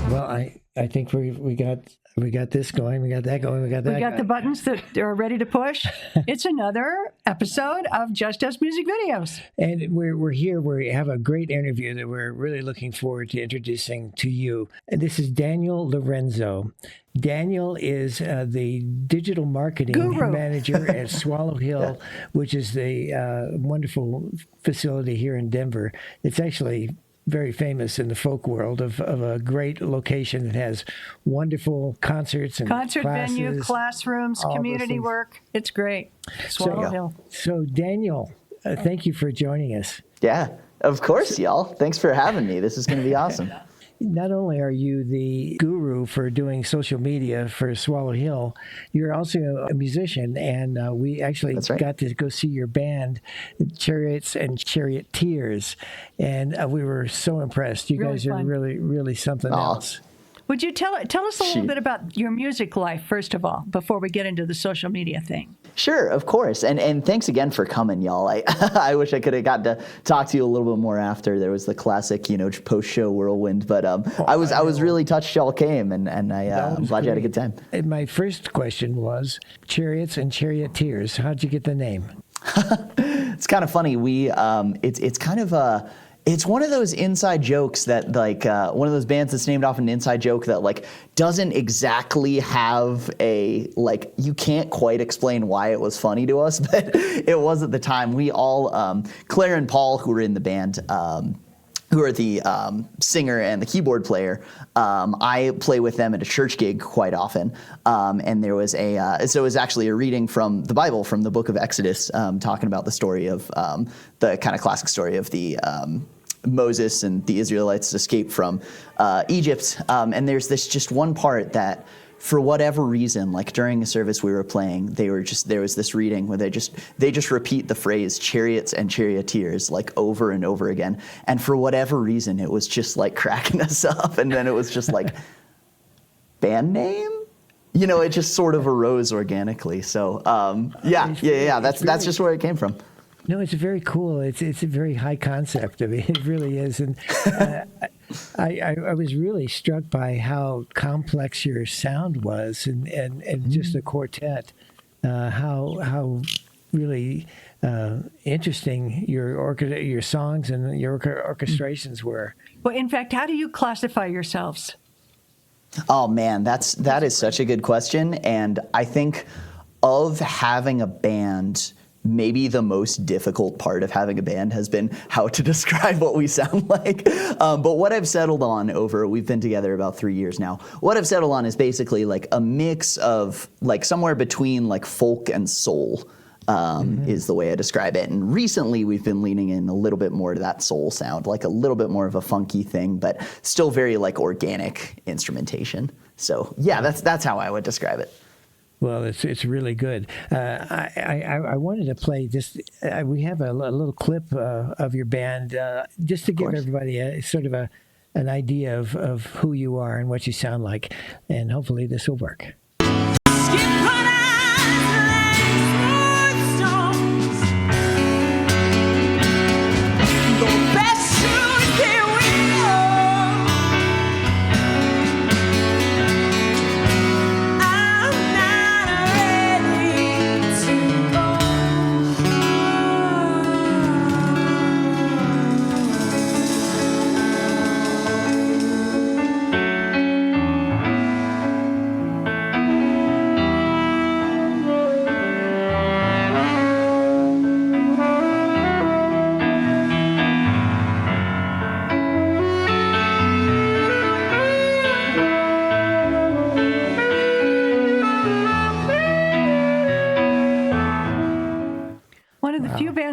Well, I think we got this going, we got that going, we got that. We got going. the buttons that are ready to push. It's another episode of Just Us Music Videos. And we're here. We have a great interview that we're really looking forward to introducing to you. And this is Daniel Lorenzo. Daniel is the digital marketing Guru. manager at Swallow Hill, which is the wonderful facility here in Denver. It's actually very famous in the folk world of a great location that has wonderful concerts and Concert classes, venue, classrooms, all those community things. work. It's great. Swallow Hill. So Daniel, thank you for joining us. Yeah, of course, y'all. Thanks for having me. This is going to be awesome. Not only are you the guru for doing social media for Swallow Hill, you're also a musician, and we actually got to go see your band, Chariots and Charioteers, and we were so impressed. You guys are really, really something else. Would you tell us a little bit about your music life, first of all, before we get into the social media thing? Sure, of course. And thanks again for coming, y'all. I wish I could have gotten to talk to you a little bit more after. There was the classic, post-show whirlwind. But I was really touched y'all came, and I'm glad you had a good time. And my first question was, Chariots and Charioteers, how'd you get the name? It's kind of funny. It's kind of it's one of those inside jokes that one of those bands that's named off an inside joke that doesn't exactly have you can't quite explain why it was funny to us, but it was at the time. We all, Claire and Paul, who were in the band, who are the singer and the keyboard player, I play with them at a church gig quite often. And there was so it was actually a reading from the Bible, from the book of Exodus, talking about the story of the kind of classic story of the Moses and the Israelites escape from Egypt. And there's this one part that, for whatever reason, during a service we were playing, there was this reading where they just repeat the phrase chariots and charioteers over and over again. And for whatever reason, it was just cracking us up. And then it was just band name? It just sort of arose organically. So that's just where it came from. No, it's very cool. It's a very high concept. I mean, it really is. And I was really struck by how complex your sound was, and just the quartet, how really interesting your songs and your orchestrations were. Well, in fact, how do you classify yourselves? Oh man, that is such a good question, and I think of having a band, maybe the most difficult part of having a band has been how to describe what we sound like. But what I've settled on we've been together about 3 years now. What I've settled on is basically a mix of somewhere between folk and soul is the way I describe it. And recently we've been leaning in a little bit more to that soul sound, a little bit more of a funky thing, but still very organic instrumentation. So yeah, that's how I would describe it. Well, it's really good. I wanted to play just. We have a little clip of your band just to give everybody a sort of an idea of who you are and what you sound like, and hopefully this will work.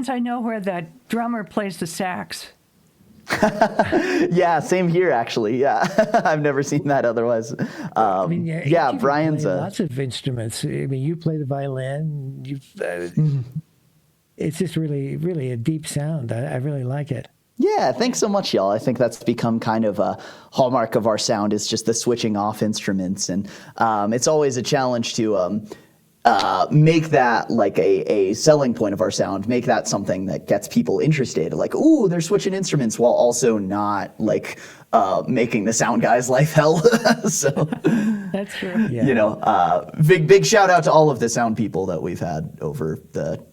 I know where the drummer plays the sax. Yeah, same here actually. Yeah, I've never seen that otherwise. Brian's lots of instruments. I mean, you play the violin. It's just really, really a deep sound. I really like it. Yeah, thanks so much, y'all. I think that's become kind of a hallmark of our sound, is just the switching off instruments, and it's always a challenge to make that like a selling point of our sound, make that something that gets people interested. Like, ooh, they're switching instruments while also not like making the sound guy's life hell. So That's true. Yeah. big shout out to all of the sound people that we've had over the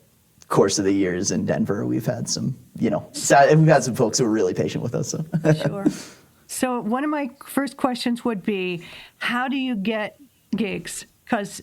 course of the years in Denver. We've had some, we've had some folks who were really patient with us. So. Sure. So one of my first questions would be, how do you get gigs? Because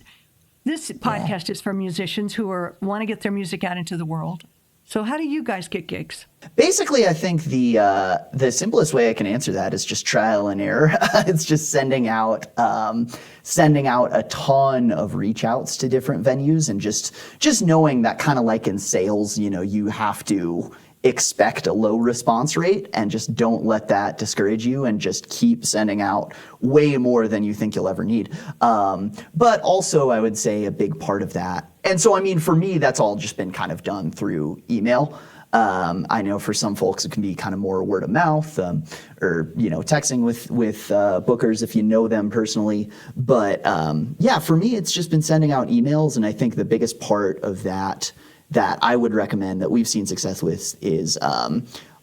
this podcast is for musicians who want to get their music out into the world. So how do you guys get gigs? Basically, I think the simplest way I can answer that is just trial and error. It's just sending out a ton of reach outs to different venues, and just knowing that, kind of like in sales, you have to expect a low response rate, and just don't let that discourage you, and just keep sending out way more than you think you'll ever need. But also, I would say a big part of that, and so, I mean, for me, that's all just been kind of done through email. I know for some folks it can be kind of more word of mouth, or texting with bookers if you know them personally. But yeah, for me, it's just been sending out emails, and I think the biggest part of that I would recommend, that we've seen success with, is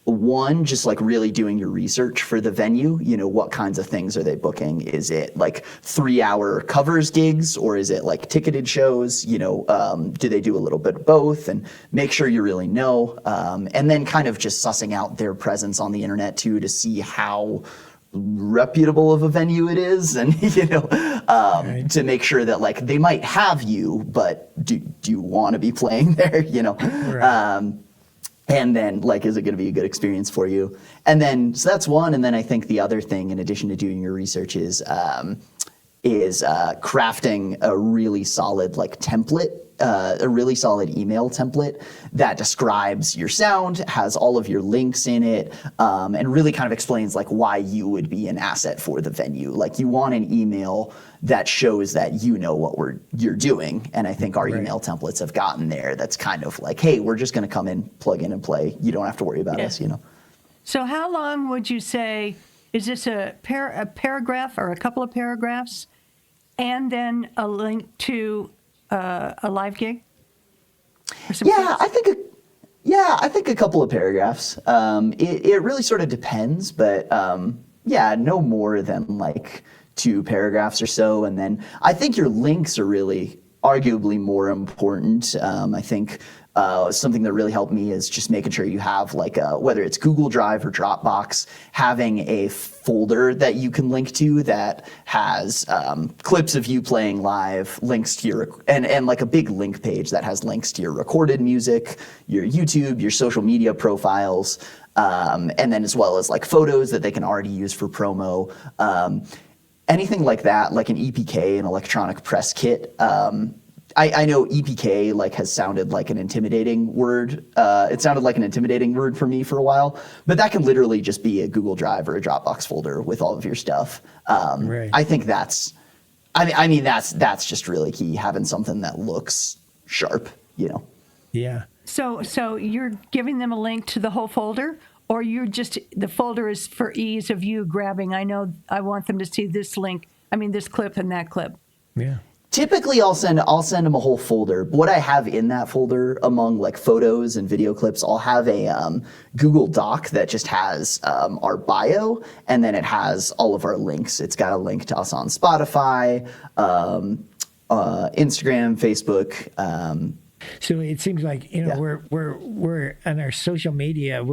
one, just like really doing your research for the venue. What kinds of things are they booking? Is it like 3-hour covers gigs, or is it like ticketed shows? Do they do a little bit of both? And make sure you really know. And then kind of just sussing out their presence on the internet too, to see how reputable of a venue it is, and right. To make sure that like they might have you, but do you want to be playing there? Right. And then like, is it going to be a good experience for you? And then so that's one. And then I think the other thing, in addition to doing your research, is crafting a really solid like template. A really solid email template that describes your sound, has all of your links in it, and really kind of explains like why you would be an asset for the venue. Like, you want an email that shows that what you're doing. And I think our email templates have gotten there. That's kind of like, hey, we're just going to come in, plug in, and play. You don't have to worry about us. So how long would you say, is this a paragraph or a couple of paragraphs, and then a link to a live gig? I think a couple of paragraphs. It really sort of depends, but no more than like 2 paragraphs or so. And then I think your links are really arguably more important. I think something that really helped me is just making sure you have like whether it's Google Drive or Dropbox, having a folder that you can link to that has clips of you playing live, links to your, and like a big link page that has links to your recorded music, your YouTube, your social media profiles, and then as well as like photos that they can already use for promo. Anything like that, like an EPK, an electronic press kit. I know EPK like has sounded like an intimidating word. It sounded like an intimidating word for me for a while, but that can literally just be a Google Drive or a Dropbox folder with all of your stuff. Right. I think that's just really key, having something that looks sharp, Yeah. So you're giving them a link to the whole folder, or the folder is for ease of you grabbing? I want them to see this clip and that clip. Yeah. Typically, I'll send them a whole folder. What I have in that folder, among like photos and video clips, I'll have a Google Doc that just has our bio, and then it has all of our links. It's got a link to us on Spotify, Instagram, Facebook. So it seems like we're on our social media.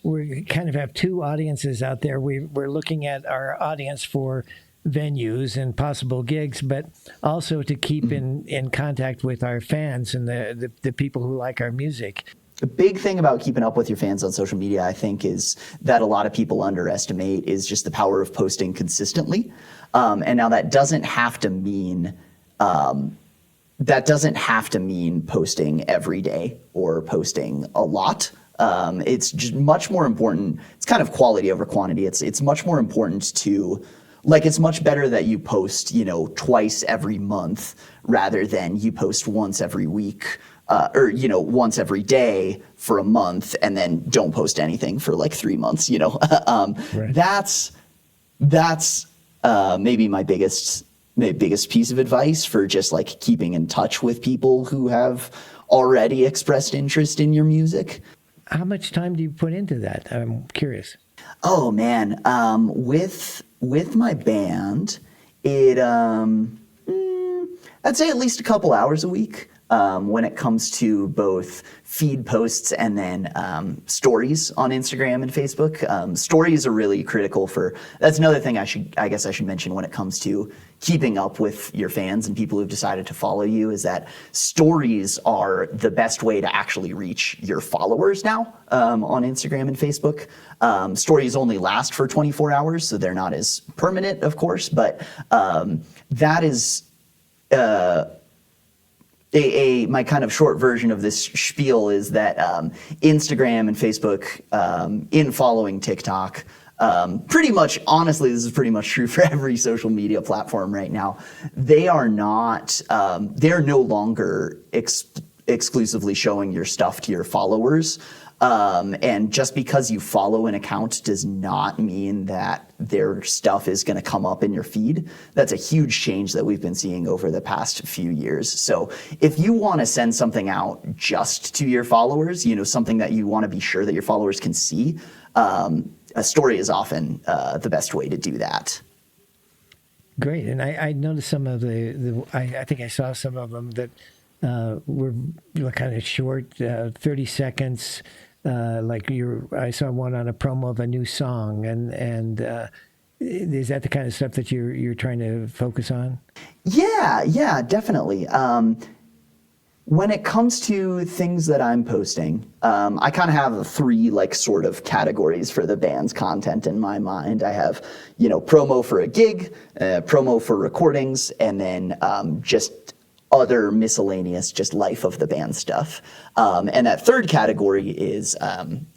We kind of have 2 audiences out there. We're looking at our audience for venues and possible gigs, but also to keep in contact with our fans and the people who like our music. The big thing about keeping up with your fans on social media, I think, is that a lot of people underestimate is just the power of posting consistently. And now that doesn't have to mean posting every day or posting a lot. It's just much more important. It's kind of quality over quantity. It's much more important to, like, it's much better that you post, twice every month rather than you post once every week, or once every day for a month and then don't post anything for like 3 months. Right. That's maybe my biggest my biggest piece of advice for just like keeping in touch with people who have already expressed interest in your music. How much time do you put into that? I'm curious. Oh man, with my band, it I'd say at least a couple hours a week. When it comes to both feed posts and then stories on Instagram and Facebook. Stories are really critical that's another thing I guess I should mention when it comes to keeping up with your fans and people who've decided to follow you, is that stories are the best way to actually reach your followers now on Instagram and Facebook. Stories only last for 24 hours, so they're not as permanent, of course, but that is my kind of short version of this spiel is that Instagram and Facebook, in following TikTok, pretty much, honestly, this is pretty much true for every social media platform right now. They are not, they're no longer exclusively showing your stuff to your followers. And just because you follow an account does not mean that their stuff is going to come up in your feed. That's a huge change that we've been seeing over the past few years. So if you want to send something out just to your followers, something that you want to be sure that your followers can see, a story is often the best way to do that. Great. And I noticed some of I think I saw some of them that were kind of short, 30 seconds. I saw one on a promo of a new song, and is that the kind of stuff that you're trying to focus on? Yeah, definitely. When it comes to things that I'm posting, I kind of have three sort of categories for the band's content in my mind. I have, promo for a gig, promo for recordings, and then just other miscellaneous, just life of the band stuff. And that third category is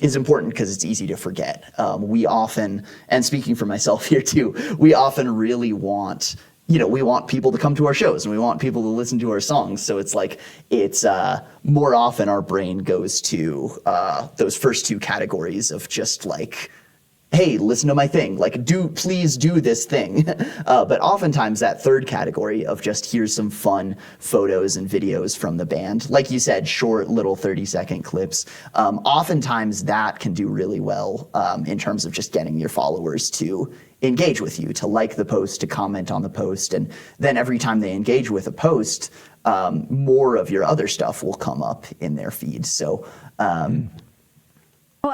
important because it's easy to forget. We often, and speaking for myself here too, we often really want, we want people to come to our shows and we want people to listen to our songs. So it's more often our brain goes to those first two categories of just hey, listen to my thing. Please do this thing. But oftentimes that third category of just here's some fun photos and videos from the band, like you said, short little 30-second clips. Oftentimes that can do really well in terms of just getting your followers to engage with you, to like the post, to comment on the post. And then every time they engage with a post, more of your other stuff will come up in their feed. So, Well,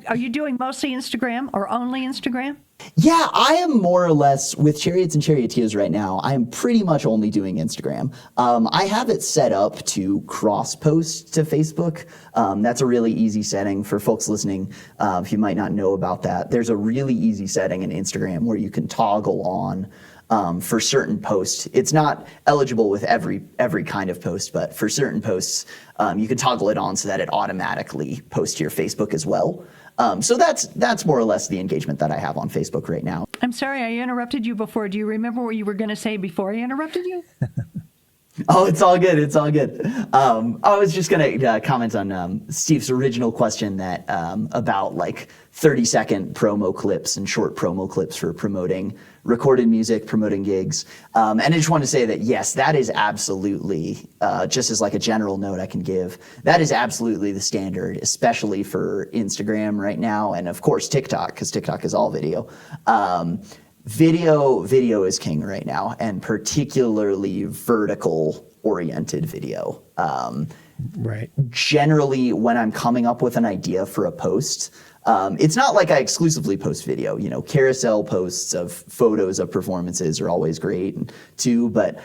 are you doing mostly Instagram or only Instagram? Yeah, I am more or less with Chariots and Charioteers right now. I am pretty much only doing Instagram. I have it set up to cross post to Facebook. That's a really easy setting for folks listening. If you might not know about that, there's a really easy setting in Instagram where you can toggle on for certain posts. It's not eligible with every kind of post, but for certain posts, you can toggle it on so that it automatically posts to your Facebook as well. So that's more or less the engagement that I have on Facebook right now. I'm sorry, I interrupted you before. Do you remember what you were going to say before I interrupted you? Oh, it's all good. It's all good. I was just going to comment on Steve's original question that about 30-second promo clips and short promo clips for promoting recorded music, promoting gigs. And I just want to say that, yes, that is absolutely, just as a general note I can give, that is absolutely the standard, especially for Instagram right now. And of course, TikTok, because TikTok is all video. Video is king right now, and particularly vertical oriented video. Right. Generally, when I'm coming up with an idea for a post, it's not like I exclusively post video. Carousel posts of photos of performances are always great too. But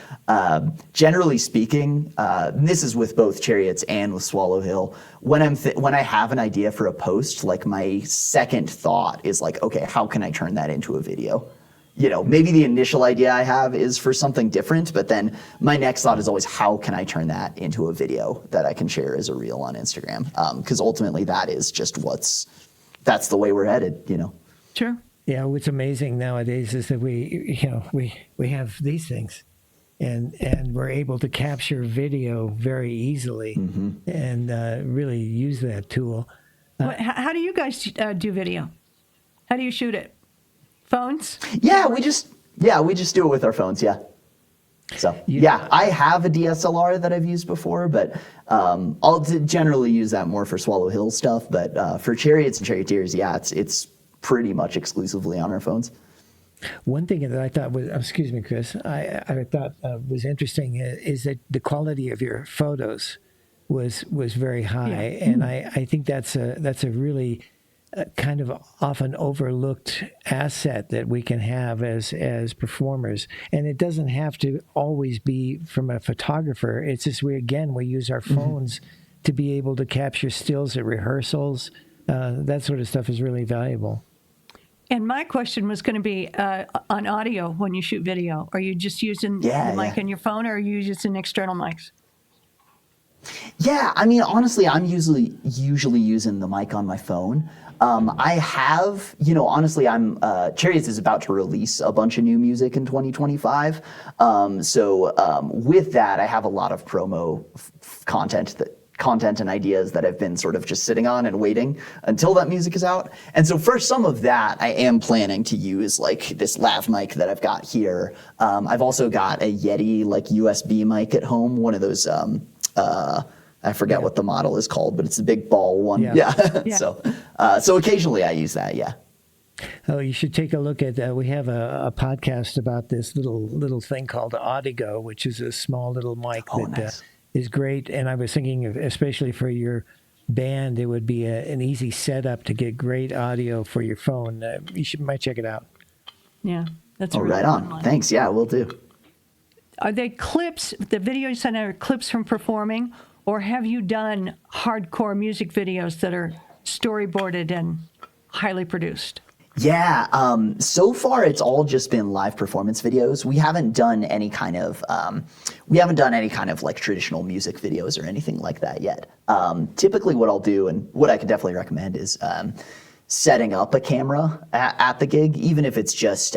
generally speaking, this is with both Chariots and with Swallow Hill. When I have an idea for a post, my second thought is okay, how can I turn that into a video? Maybe the initial idea I have is for something different, but then my next thought is always, how can I turn that into a video that I can share as a reel on Instagram? Because ultimately that is just that's the way we're headed, Sure. Yeah, what's amazing nowadays is that we have these things, and we're able to capture video very easily, and really use that tool. How do you guys do video? How do you shoot it? Phones? Yeah, we just do it with our phones. Yeah. So yeah, I have a DSLR that I've used before, but I'll generally use that more for Swallow Hill stuff. But for Chariots and Charioteers, yeah, it's pretty much exclusively on our phones. One thing that I thought was, excuse me, Chris, I thought was interesting is that the quality of your photos was very high, and I think that's a really kind of often overlooked asset that we can have as performers. And it doesn't have to always be from a photographer. It's just we use our phones to be able to capture stills at rehearsals. That sort of stuff is really valuable. And my question was going to be on audio when you shoot video. Are you just using the mic on your phone, or are you using external mics? Yeah, I mean, honestly, I'm usually using the mic on my phone. I have, honestly, Chariots is about to release a bunch of new music in 2025. So with that, I have a lot of promo content and ideas that I've been sort of just sitting on and waiting until that music is out. And so for some of that, I am planning to use like this lav mic that I've got here. I've also got a Yeti like USB mic at home, one of those I forget what the model is called, but it's a big ball one. Yeah. So occasionally I use that. Yeah. Oh, you should take a look at. We have a podcast about this little thing called Audigo, which is a small little mic that is great. And I was thinking, especially for your band, it would be an easy setup to get great audio for your phone. Might check it out. Yeah, that's a really right on. One. Thanks. Yeah, we'll do. Are they clips? The video you sent out are clips from performing, or have you done hardcore music videos that are storyboarded and highly produced? Yeah, so far it's all just been live performance videos. We haven't done any kind of like traditional music videos or anything like that yet. Typically what I'll do, and what I could definitely recommend, is setting up a camera at the gig, even if it's just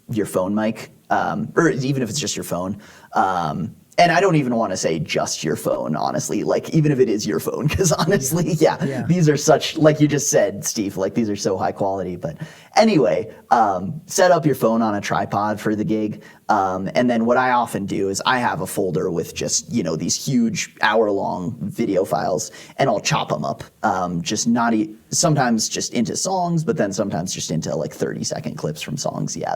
your phone mic, or even if it's just your phone. And I don't even want to say just your phone, honestly, like even if it is your phone, because honestly, these are such, like you just said, Steve, like these are so high quality. But anyway, set up your phone on a tripod for the gig. And then what I often do is I have a folder with just, these huge hour-long video files, and I'll chop them up, sometimes just into songs, but then sometimes just into like 30-second clips from songs. Yeah,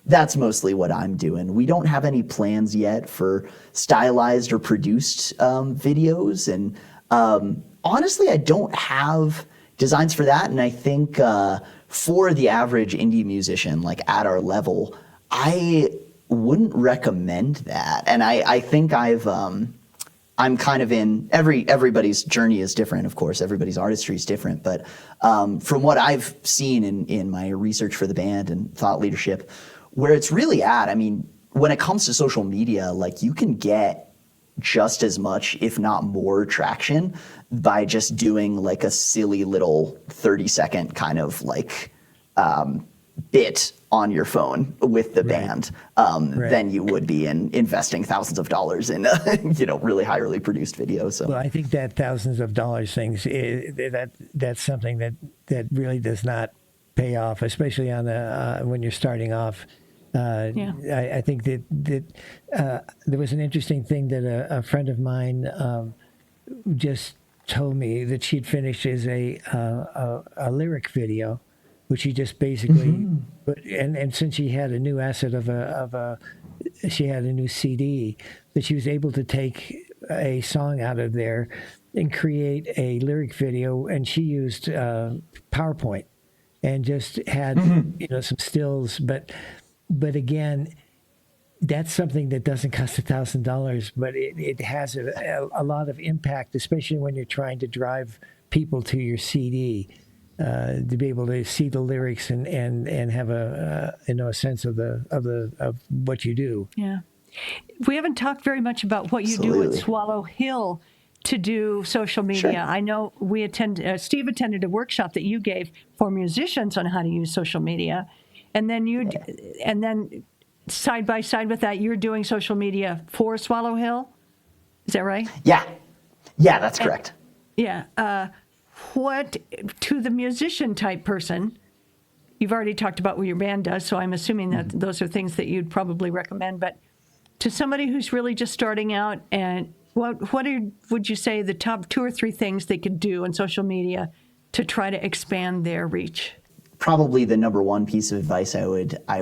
that's mostly what I'm doing. We don't have any plans yet for stylized or produced videos. And honestly, I don't have designs for that. And I think for the average indie musician, like at our level, I wouldn't recommend that. And I think I'm kind of in everybody's journey is different, of course. Everybody's artistry is different. But from what I've seen in my research for the band and thought leadership, where it's really at, I mean, when it comes to social media, like you can get just as much, if not more, traction by just doing like a silly little 30-second kind of like bit on your phone with the band than you would be in investing thousands of dollars in really highly produced video. So well, I think that thousands of dollars things that's something that really does not pay off, especially on when you're starting off. I think that there was an interesting thing that a friend of mine just told me that she'd finished as a lyric video, which she just basically and since she had a new asset she had a new CD, that she was able to take a song out of there and create a lyric video, and she used PowerPoint and just had some stills, but again, that's something that doesn't cost $1,000, but it has a lot of impact, especially when you're trying to drive people to your CD, to be able to see the lyrics and have a sense of what you do. Yeah, we haven't talked very much about what you do at Swallow Hill to do social media. Sure. I know Steve attended a workshop that you gave for musicians on how to use social media. And then side by side with that, you're doing social media for Swallow Hill. Is that right? Yeah, that's correct. What to the musician type person? You've already talked about what your band does, so I'm assuming that those are things that you'd probably recommend. But to somebody who's really just starting out, and would you say the top 2 or 3 things they could do on social media to try to expand their reach? Probably the number one piece of advice I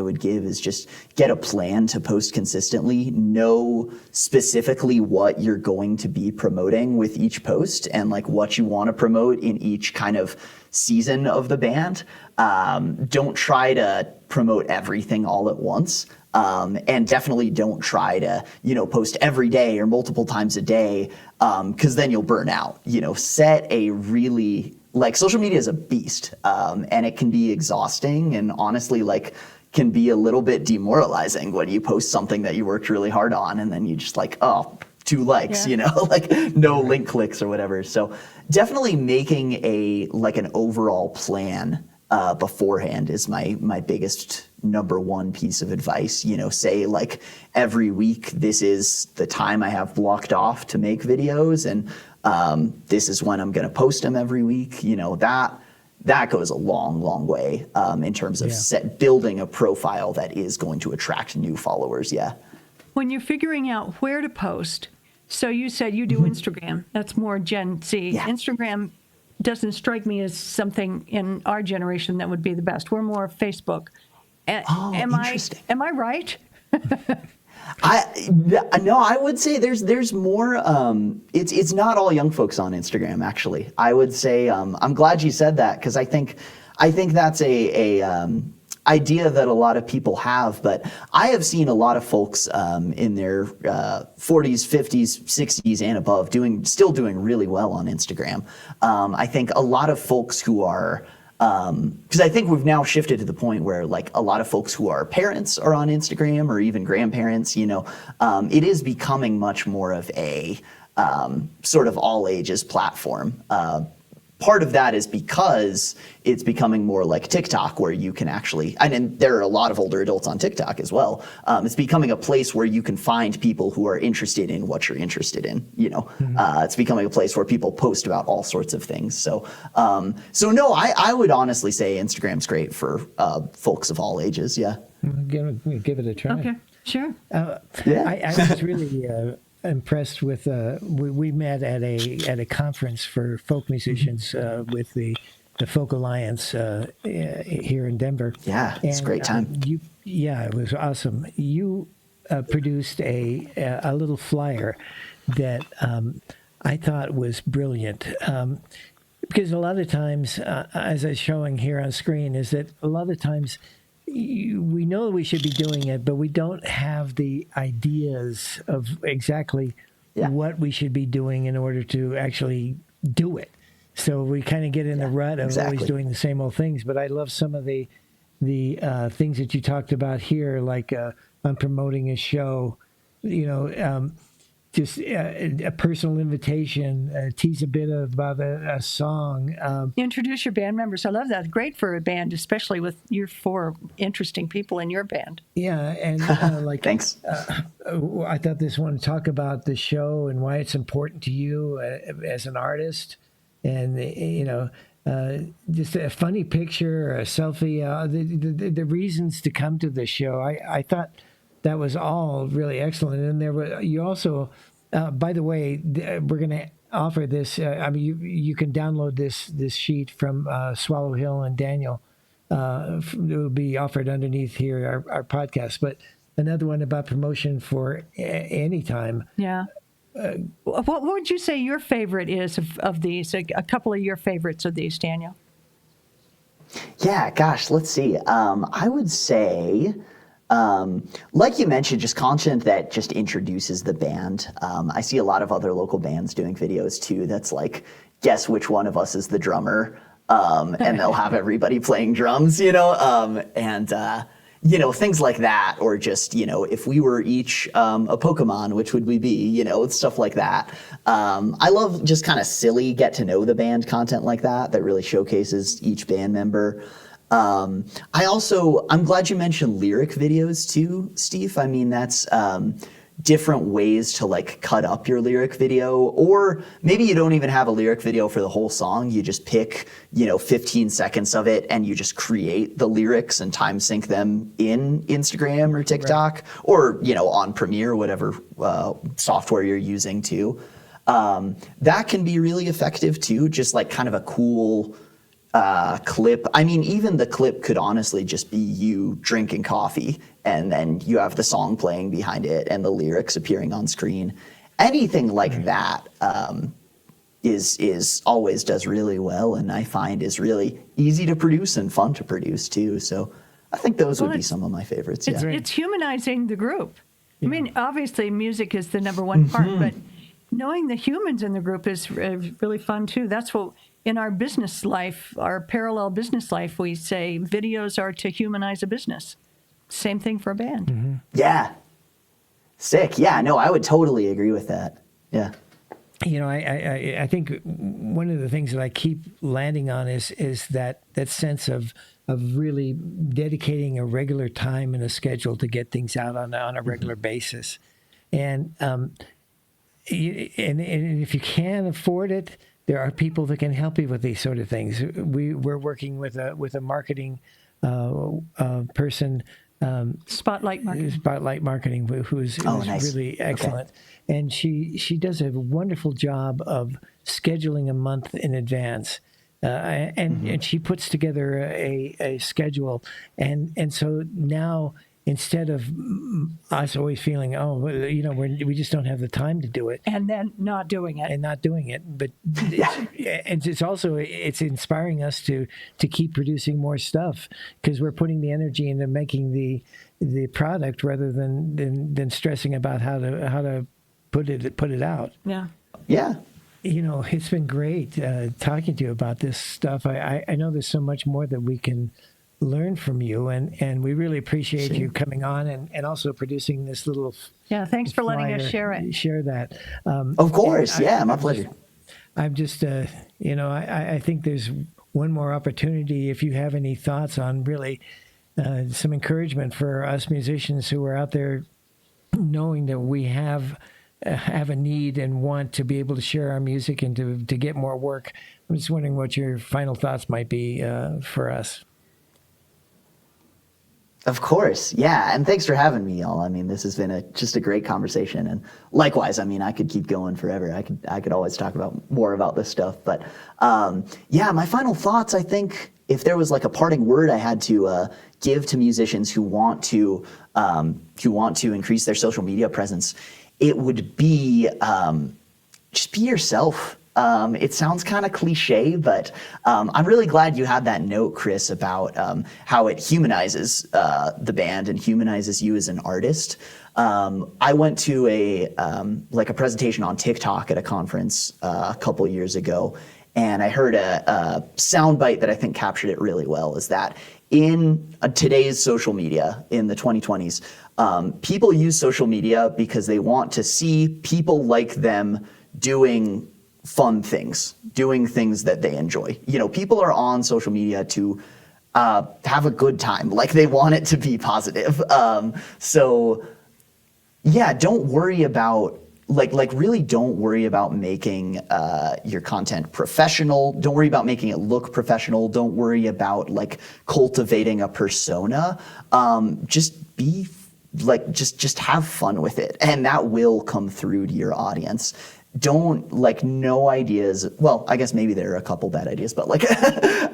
would give is just get a plan to post consistently. Know specifically what you're going to be promoting with each post and like what you want to promote in each kind of season of the band. Don't try to promote everything all at once. And definitely don't try to, post every day or multiple times a day, because then you'll burn out. Set a really, social media is a beast, and it can be exhausting and honestly, can be a little bit demoralizing when you post something that you worked really hard on and then you just 2 likes, no link clicks or whatever. So definitely making an overall plan beforehand is my biggest number one piece of advice. Say every week, this is the time I have blocked off to make videos, and this is when I'm going to post them every week. That goes a long way in terms of building a profile that is going to attract new followers. Yeah. When you're figuring out where to post, so you said you do Instagram. That's more Gen Z. Yeah. Instagram doesn't strike me as something in our generation that would be the best. We're more Facebook. Interesting. Am I right? I would say there's more. It's not all young folks on Instagram, actually. I would say I'm glad you said that, because I think that's a idea that a lot of people have. But I have seen a lot of folks in their 40s, 50s, 60s, and above still doing really well on Instagram. I think a lot of folks who are because I think we've now shifted to the point where a lot of folks who are parents are on Instagram, or even grandparents. It is becoming much more of a sort of all ages platform. Part of that is because it's becoming more like TikTok, where you can actually, and there are a lot of older adults on TikTok as well. It's becoming a place where you can find people who are interested in what you're interested in. It's becoming a place where people post about all sorts of things. So no, I would honestly say Instagram's great for folks of all ages. Yeah. Give it a try. Okay, sure. Yeah. I was really impressed with we met at a conference for folk musicians with the Folk Alliance here in Denver. Yeah, it's a great time. It was awesome. You produced a little flyer that I thought was brilliant, because a lot of times, as I'm showing here on screen, is that a lot of times we know we should be doing it, but we don't have the ideas of exactly what we should be doing in order to actually do it. So we kind of get in the rut of always doing the same old things. But I love some of the things that you talked about here, like on promoting a show, just a personal invitation, tease a bit about a song. Introduce your band members. I love that. Great for a band, especially with your 4 interesting people in your band. Yeah, and Thanks. I thought this one talk about the show and why it's important to you as an artist, and just a funny picture, a selfie, the reasons to come to the show. I thought that was all really excellent. And there were, you also, by the way, we're going to offer this. You can download this sheet from Swallow Hill and Daniel. It will be offered underneath here, our podcast. But another one about promotion for any time. Yeah. What would you say your favorite is of these? A couple of your favorites of these, Daniel. Yeah, gosh, let's see. I would say, like you mentioned, just content that just introduces the band. I see a lot of other local bands doing videos too. That's like, guess which one of us is the drummer, and they'll have everybody playing drums, things like that. Or just, if we were each a Pokemon, which would we be? Stuff like that. I love just kind of silly get to know the band content like that really showcases each band member. I'm glad you mentioned lyric videos too, Steve. I mean, that's different ways to like cut up your lyric video, or maybe you don't even have a lyric video for the whole song. You just pick, 15 seconds of it and you just create the lyrics and time sync them in Instagram or TikTok, or, on Premiere, whatever software you're using too. That can be really effective too, just like kind of a cool clip. I mean, even the clip could honestly just be you drinking coffee and then you have the song playing behind it and the lyrics appearing on screen. Anything like that is always does really well, and I find is really easy to produce and fun to produce too. So I think those would be some of my favorites. It's humanizing the group. I mean, obviously music is the number one part, but knowing the humans in the group is really fun too. That's what, in our business life, our parallel business life, we say videos are to humanize a business. Same thing for a band. Yeah. Sick. Yeah, no, I would totally agree with that. Yeah. I think one of the things that I keep landing on is that sense of really dedicating a regular time and a schedule to get things out on a regular basis. And if you can afford it, there are people that can help you with these sort of things. We're working with a marketing person, Spotlight Marketing, who's nice. really excellent, and she does a wonderful job of scheduling a month in advance. And she puts together a schedule, and so now, instead of us always feeling, we just don't have the time to do it, and then not doing it, but it's inspiring us to keep producing more stuff, because we're putting the energy into making the product rather than stressing about how to put it out. Yeah. It's been great talking to you about this stuff. I know there's so much more that we can learn from you, and we really appreciate you coming on and also producing this little thanks for letting us share that. Of course. My pleasure. I'm just I think there's one more opportunity. If you have any thoughts on really some encouragement for us musicians who are out there, knowing that we have a need and want to be able to share our music and to get more work, I'm just wondering what your final thoughts might be for us. Of course. Yeah. And thanks for having me, y'all. I mean, this has been just a great conversation. And likewise, I mean, I could keep going forever. I could always talk more about this stuff. But my final thoughts, I think if there was like a parting word I had to give to musicians who want to increase their social media presence, it would be just be yourself. It sounds kind of cliche, but I'm really glad you had that note, Chris, about how it humanizes the band and humanizes you as an artist. I went to a presentation on TikTok at a conference a couple years ago, and I heard a soundbite that I think captured it really well. Is that in today's social media in the 2020s, people use social media because they want to see people like them doing fun things, doing things that they enjoy. People are on social media to have a good time, like they want it to be positive. Don't worry about really don't worry about making your content professional. Don't worry about making it look professional. Don't worry about cultivating a persona. Just be just have fun with it, and that will come through to your audience. Don't no ideas. Well, I guess maybe there are a couple bad ideas, but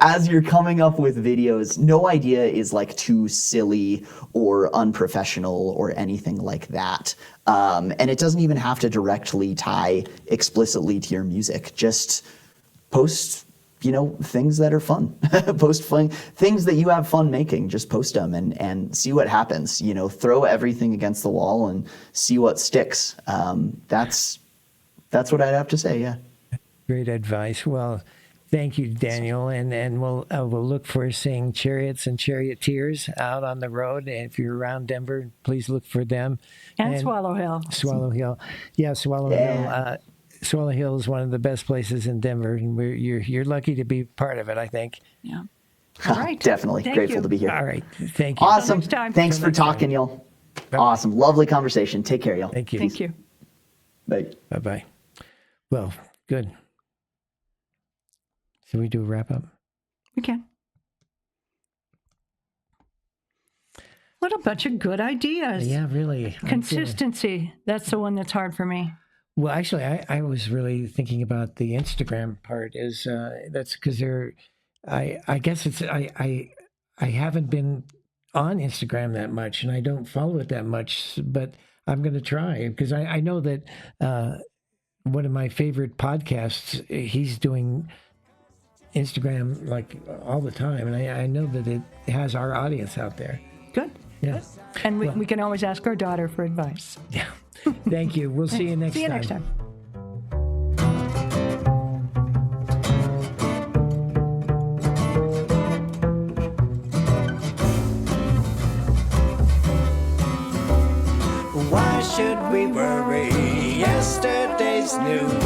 as you're coming up with videos, no idea is too silly or unprofessional or anything like that. And it doesn't even have to directly tie explicitly to your music. Just post, things that are fun. Post things that you have fun making. Just post them and see what happens. Throw everything against the wall and see what sticks. That's what I'd have to say. Yeah. Great advice. Well, thank you, Daniel. And we'll look for seeing Chariots and Charioteers out on the road. And if you're around Denver, please look for them. And Swallow Hill. Swallow Hill. Yeah, Swallow Hill. Swallow Hill is one of the best places in Denver, and you're lucky to be part of it, I think. Yeah. All right. Definitely. Thank Grateful you. to be here. All right. Thank you. Awesome. Until next time. Thanks for talking, y'all. Awesome. Lovely conversation. Take care, y'all. Thank you. Thank you. Bye. Bye-bye. Well, good. Should we do a wrap-up? We can. What a bunch of good ideas. Yeah, really. Consistency. That's the one that's hard for me. Well, actually, I was really thinking about the Instagram part. Is that's because I guess it's I haven't been on Instagram that much, and I don't follow it that much. But I'm going to try because I know that one of my favorite podcasts, he's doing Instagram like all the time, and I know that it has our audience out there. Good. Yeah. And we can always ask our daughter for advice. Yeah. Thank you. We'll see you next time. See you next time. Why should we worry? Yesterday's news